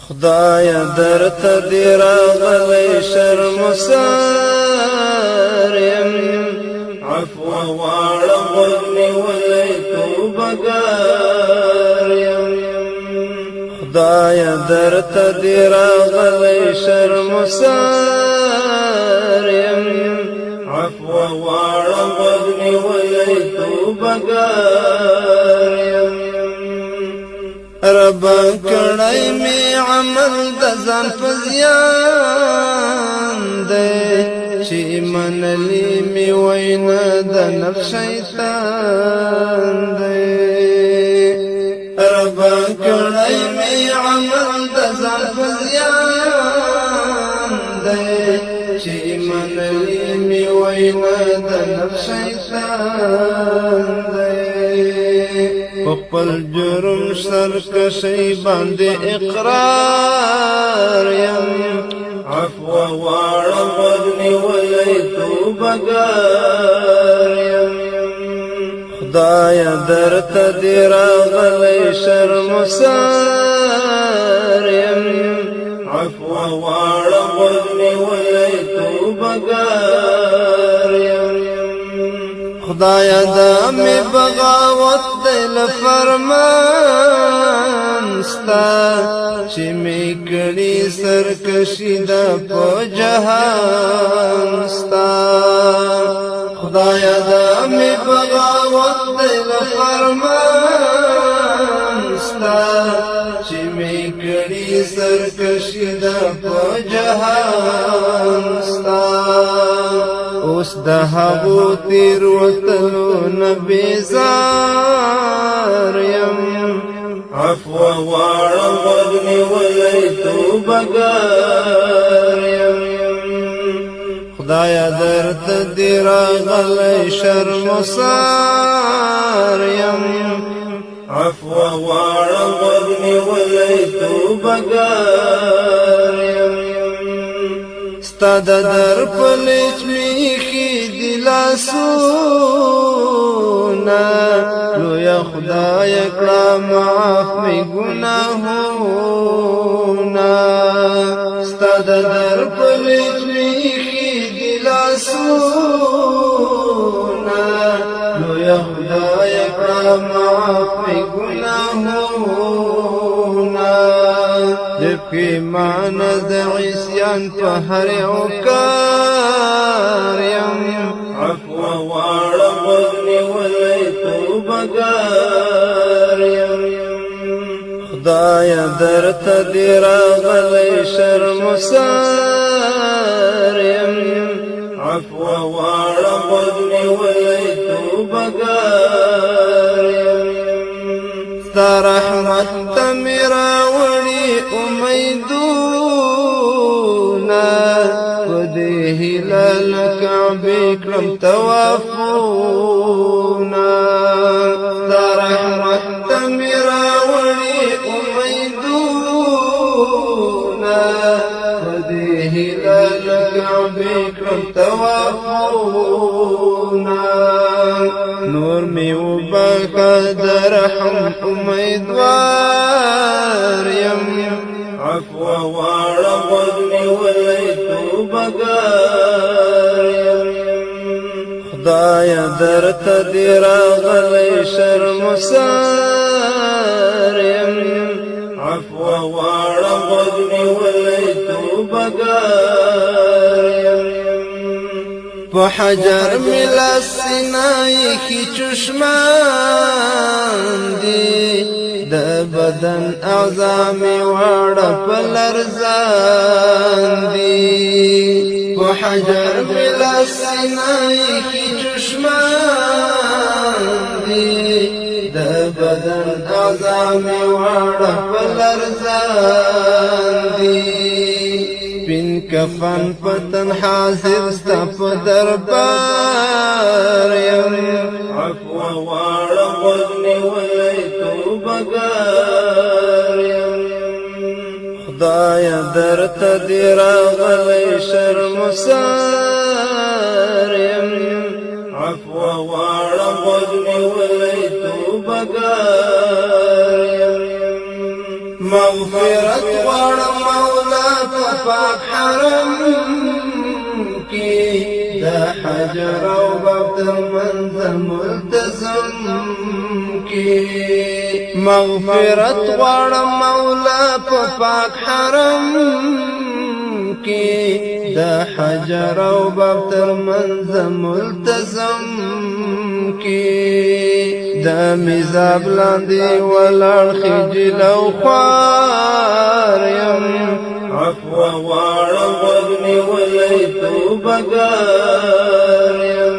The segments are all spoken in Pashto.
خدایا درته دی راغلی شرمسار یم عفو غواړم غوږ نیولی توبهګار یم خدایا درته دی راغلی شرمسار یم عفو غواړم غوږ نیولی توبهګار یم ربا کړی می عمل د ځان په زیان دی چې منلی می وینا د نفس شیطان دی ربا کړی می عمل د ځان په زیان دی چې منلی می وینا د نفس شیطان دی خپل جرم سرکشی باندې اقرار یم عفو غواړم غوږ نیولی توبهګار یم خدایا درته دی راغلی شرمسار یم عفو غواړم غوږ نیولی توبهګار یم خدایا دا می بغاوت دل فرمان ستا چې می کړي سرکشي دا په جهان ستا خدایا دا می بغاوت دل فرمان ستا چې می کړي سرکشي دا په جهان ستا اوس د هغو تیروتلو نه بیزار یم عفو غواړم غوږ نیولی توبهګار یم خدایا درته دی راغلی شرمسار یم عفو غواړم غوږ نیولی توبهګار یم ستا د در په لیچ میخي دي لاسونه لویه خدایه کړه معاف مې ګناهونه ستا د در په لیچ میخي دي لاسونه لویه خدایه کړه معاف مې ګناهونه پیمان د عصیان په هر یو کار یم عفو غواړم غوږ نیولی توبهګار یم خدایا درته دی راغلی شرمسار یم عفو غواړم غوږ نیولی توبهګار یم ستا رحمت ته مې راوړي امیدونه په دې هیله له کعبې کړم طوافونه ستا رحمت ته مې راوړي امیدونه په دې هیله له کعبې کړم طوافونه نور مې وبخښه د رحم امیدوار یم عفو غواړم غوږ نیولی توبهګار یم خدایا درته دی راغلی شرمسار یم عفو غواړم غوږ نیولی توبهګار یم په حجر مې لاس سینه ایښي چشمان دي د بدن اعضا مې واړه په لرزان دي په حجر مې لاس سینه ایښي چشمان دي د بدن اعضا مې واړه په لرزان دي سپین کفن پتن حاضر ستا په دربار یم عفو غواړم غوږ نیولی توبهګار یم خدایا درته دی راغلی شرمسار یم عفو غواړم غوږ نیولی توبهګار یم مغفرت غواړم مولا په پاک حرم کې د حجر او باب ترمنځ ملتزم کې مغفرت غواړم مولا په پاک حرم کې د حجر او باب ترمنځ ملتزم کې د میزاب لاندې ولاړ خجل او خوار یم عفو غواړم غوږ نیولی توبهګار یم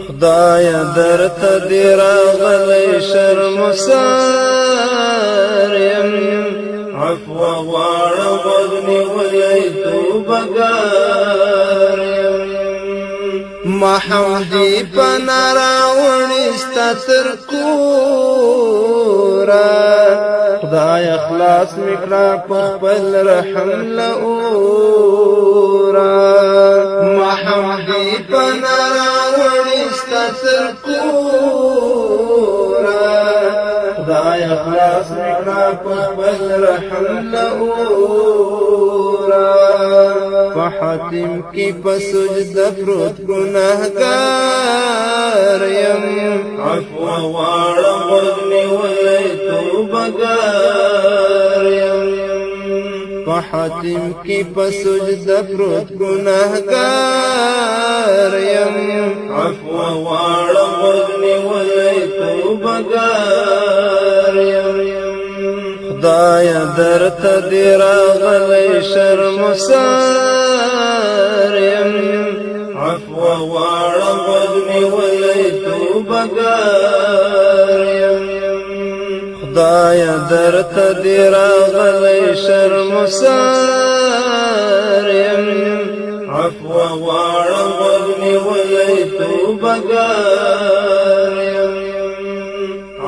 خدایه درته دې راغلی شرمسار یم عفو غواړم غوږ نیولی توبهګار یم محمدی پنا راوړی ستا تر کوره خدای اخلاص میکړه په خپل رحم له اوره محمدی پنا راوړی ستا تر کوره خدای اخلاص میکړه په خپل رحم له اوره په حاتم کې په سجده پروت ګناهګار یم عفو غواړم غوږ نیولی توبهګار یم په حاتم کې په سجده پروت ګناهګار یم عفو غواړم غوږ نیولی توبهګار یم خدایه درته دې راغلی شرمسار یم عفو غواړم غوږ نیولی توبهګار یم خدایه درته دې راغلی شرمسار یم عفو غواړم غوږ نیولی توبهګار یم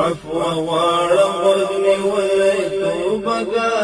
عفو غواړم غوږ نیولی توبهګار